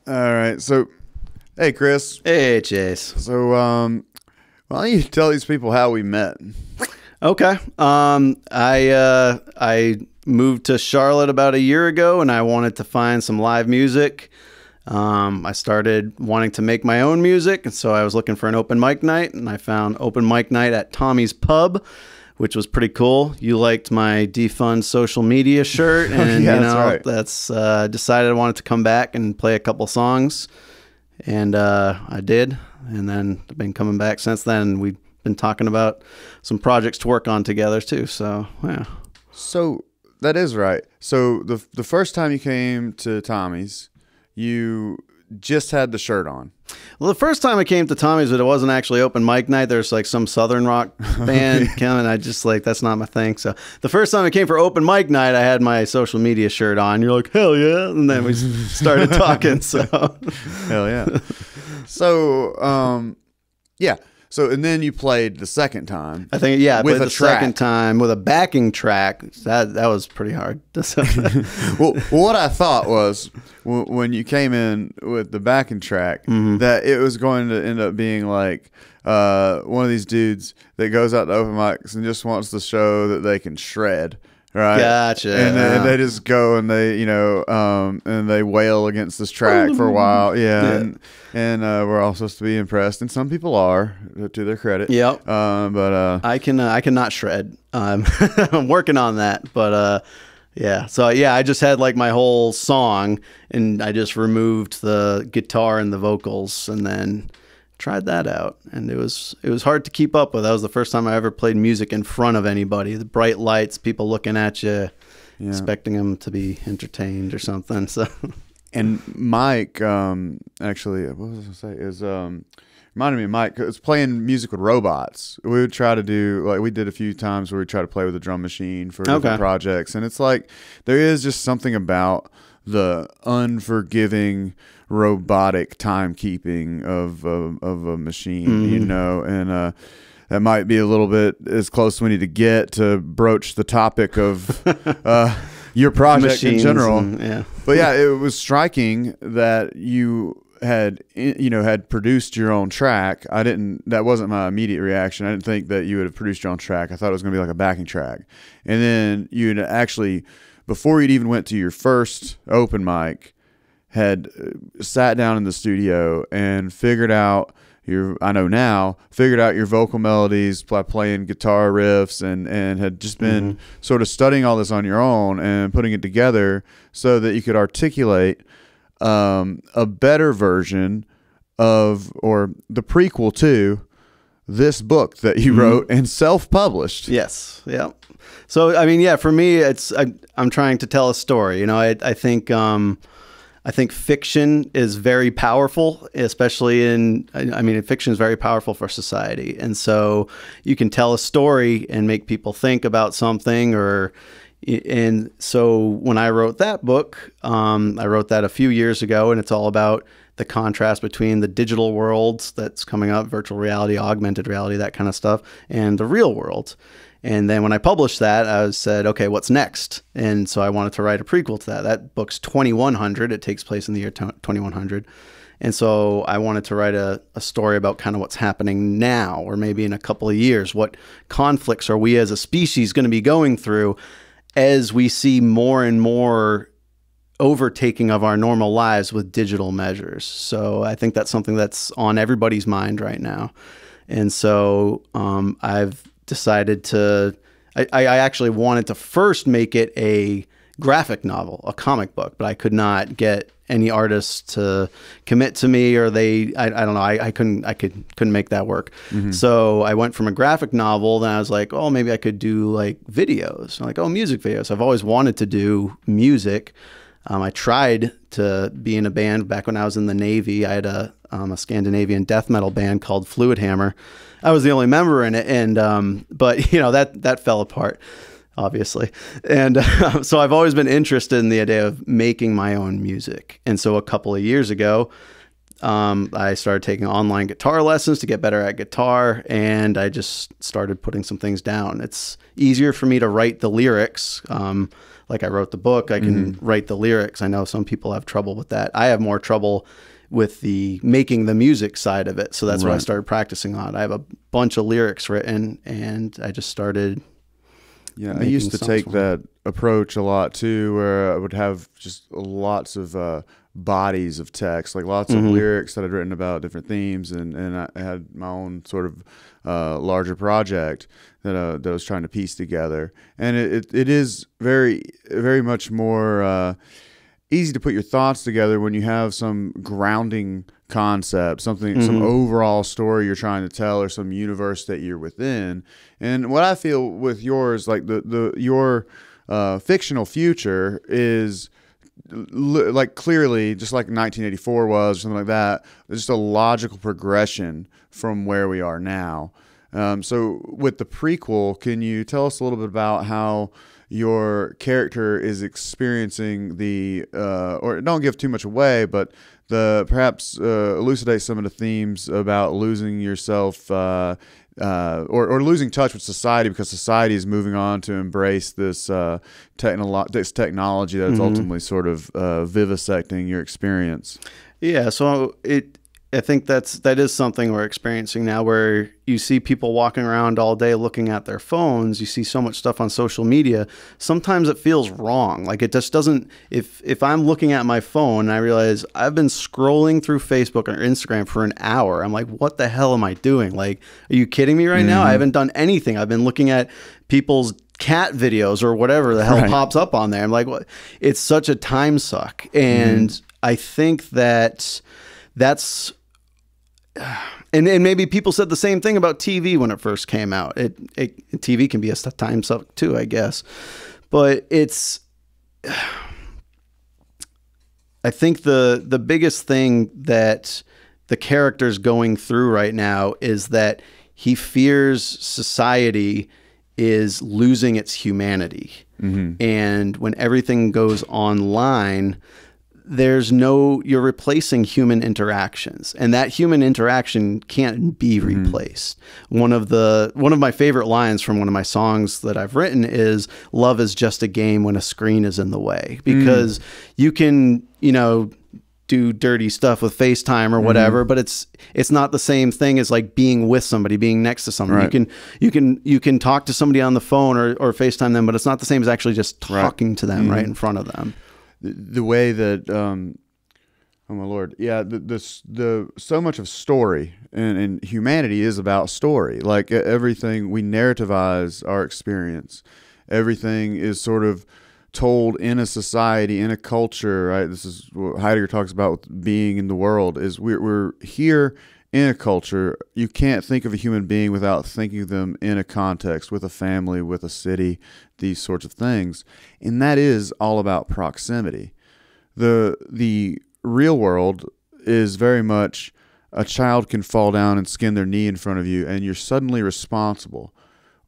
All right. So, hey, Chris. Hey, Chase. So, why don't you tell these people how we met? Okay. I moved to Charlotte about a year ago, and I wanted to find some live music. I started wanting to make my own music, and so I was looking for an open mic night, and I found open mic night at Tommy's Pub, which was pretty cool. You liked my defund social media shirt, and yeah, you know, right. that's decided I wanted to come back and play a couple songs, and I did, and then I've been coming back since then. And we've been talking about some projects to work on together too. So yeah. So that is right. So the first time you came to Tommy's, you just had the shirt on. Well, the first time I came to Tommy's, but it wasn't actually open mic night. There's like some Southern rock band coming. I just like, that's not my thing. So the first time I came for open mic night, I had my social media shirt on. You're like, hell yeah. And then we started talking. So hell yeah. So, yeah. So, and then you played the second time. I think, yeah, I with played a the track. second time with a backing track. That was pretty hard. Well, what I thought was when you came in with the backing track, that it was going to end up being like one of these dudes that goes out to open mics and just wants to show that they can shred. Right. Gotcha. And they just go and they, and they wail against this track for a while. Yeah. And we're all supposed to be impressed. And some people are, to their credit. Yep. But I cannot shred. I'm working on that. But yeah. So yeah, I just had like my whole song, and I just removed the guitar and the vocals, and then tried that out, and it was hard to keep up with. That was the first time I ever played music in front of anybody. The bright lights, people looking at you, expecting them to be entertained or something. So, and Mike, actually, what was I gonna say? Is reminded me of Mike. It's playing music with robots. We would try to do, like, we did a few times where we try to play with a drum machine for different projects, and it's like there is just something about the unforgiving robotic timekeeping of a machine, and that might be a little bit as close as we need to get to broach the topic of your project Machines in general. But yeah, it was striking that you had produced your own track. That wasn't my immediate reaction. I didn't think that you would have produced your own track. I thought it was going to be like a backing track, and then you'd actually, before you'd even went to your first open mic, had sat down in the studio and figured out your vocal melodies by playing guitar riffs, and had just been sort of studying all this on your own and putting it together so that you could articulate a better version of, or the prequel to, this book that you wrote and self-published. Yes. Yeah. So, I mean, yeah, for me, I'm trying to tell a story. I think fiction is very powerful, especially fiction is very powerful for society. And so you can tell a story and make people think about something, and so when I wrote that book, I wrote that a few years ago, and it's all about the contrast between the digital world that's coming up, virtual reality, augmented reality, that kind of stuff, and the real world. And then when I published that, I said, okay, what's next? And so I wanted to write a prequel to that. That book's 2100. It takes place in the year 2100. And so I wanted to write a story about kind of what's happening now, or maybe in a couple of years. What conflicts are we as a species going to be going through as we see more and more overtaking of our normal lives with digital measures? So I think that's something that's on everybody's mind right now. And so I've decided to, I actually wanted to first make it a graphic novel, a comic book, but I could not get any artists to commit to me, or I don't know, I couldn't make that work. So I went from a graphic novel, then I was like, oh, maybe I could do like videos, like, oh, music videos. I've always wanted to do music. I tried to be in a band back when I was in the Navy. I had a Scandinavian death metal band called Fluid Hammer. I was the only member in it, and but that fell apart, obviously. And so I've always been interested in the idea of making my own music. And so a couple of years ago, I started taking online guitar lessons to get better at guitar, and I just started putting some things down. It's easier for me to write the lyrics. like I wrote the book, I can write the lyrics. I know some people have trouble with that. I have more trouble with the making the music side of it. So that's what I started practicing on. I have a bunch of lyrics written, and I just started. Yeah, I used to take that approach a lot too, where I would have just lots of bodies of text, like lots of lyrics that I'd written about different themes, and I had my own sort of larger project that I was trying to piece together. And it is very, very much more easy to put your thoughts together when you have some grounding concept, something, some overall story you're trying to tell, or some universe that you're within. And what I feel with yours, like your fictional future is like clearly just like 1984 was, or something like that. It's just a logical progression from where we are now. So with the prequel, can you tell us a little bit about how your character is experiencing or don't give too much away, but perhaps elucidate some of the themes about losing yourself or losing touch with society, because society is moving on to embrace this technology that's ultimately sort of vivisecting your experience. Yeah, so I think that is something we're experiencing now, where you see people walking around all day looking at their phones. You see so much stuff on social media. Sometimes it feels wrong. Like it just doesn't, if I'm looking at my phone and I realize I've been scrolling through Facebook or Instagram for an hour, I'm like, what the hell am I doing? Like, are you kidding me right now? I haven't done anything. I've been looking at people's cat videos or whatever the hell pops up on there. I'm like, what? It's such a time suck. And I think that's and maybe people said the same thing about TV when it first came out. TV can be a time suck too, I guess. But I think the biggest thing that the character's going through right now is that he fears society is losing its humanity. And when everything goes online, you're replacing human interactions, and that human interaction can't be replaced. One of my favorite lines from one of my songs that I've written is, "Love is just a game when a screen is in the way," because you can, do dirty stuff with FaceTime or whatever, but it's not the same thing as like being with somebody, being next to somebody. You can talk to somebody on the phone or FaceTime them, but it's not the same as actually just talking to them right in front of them. The way that, oh my Lord, yeah, the so much of story and humanity is about story. Like everything, we narrativize our experience. Everything is sort of told in a society, in a culture, right? This is what Heidegger talks about with being in the world, is we're here in a culture. You can't think of a human being without thinking of them in a context, with a family, with a city, these sorts of things. And that is all about proximity. The real world is very much a child can fall down and skin their knee in front of you, and you're suddenly responsible.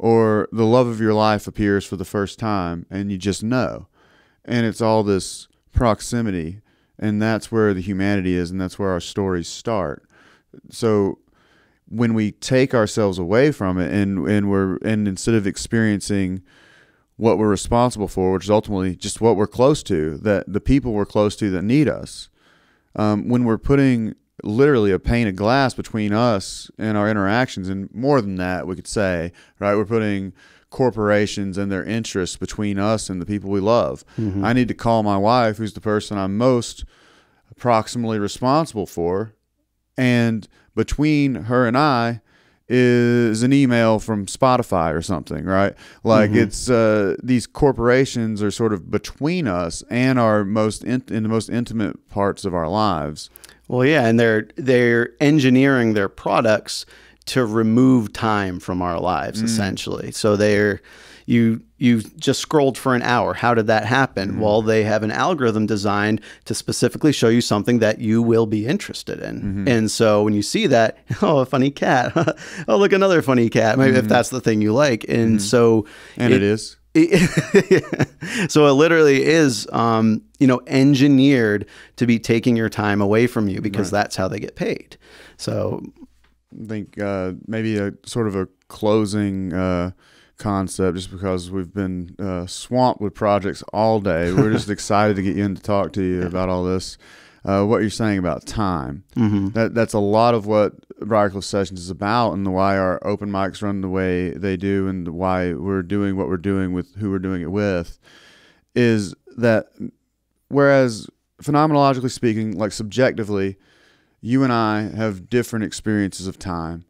Or the love of your life appears for the first time, and you just know. And it's all this proximity, and that's where the humanity is, and that's where our stories start. So when we take ourselves away from it, and instead of experiencing what we're responsible for, which is ultimately just what we're close to, that the people we're close to that need us, when we're putting literally a pane of glass between us and our interactions, and more than that, we could say, right, we're putting corporations and their interests between us and the people we love. I need to call my wife, who's the person I'm most proximally responsible for, and between her and I is an email from Spotify or something, right? Like it's these corporations are sort of between us and our in the most intimate parts of our lives. Well, yeah, and they're engineering their products to remove time from our lives, essentially. So you just scrolled for an hour. How did that happen? Well, they have an algorithm designed to specifically show you something that you will be interested in. And so when you see that, oh, a funny cat. Oh, look, another funny cat. Maybe if that's the thing you like. And so it is. So it literally is, engineered to be taking your time away from you, because that's how they get paid. So I think maybe a sort of a closing concept just because we've been swamped with projects all day. We're just excited to get you in to talk to you about all this. What you're saying about time. That's a lot of what Briarcliff Sessions is about, and why our open mics run the way they do, and why we're doing what we're doing with who we're doing it with, is that whereas phenomenologically speaking, like subjectively, you and I have different experiences of time.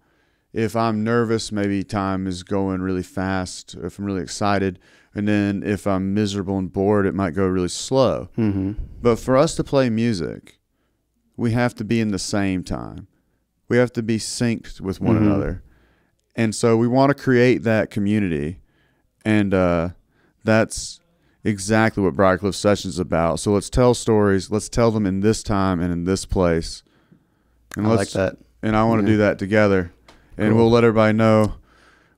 If I'm nervous, maybe time is going really fast. If I'm really excited, and then if I'm miserable and bored, it might go really slow. But for us to play music, we have to be in the same time. We have to be synced with one another. And so we want to create that community. And that's exactly what Briarcliff Sessions is about. So let's tell stories. Let's tell them in this time and in this place. And I like that. And I want to do that together. And we'll let everybody know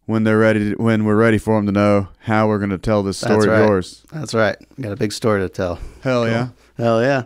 when they're ready, when we're ready for them to know how we're going to tell this story of yours. That's right. Got a big story to tell. Hell yeah. Hell yeah.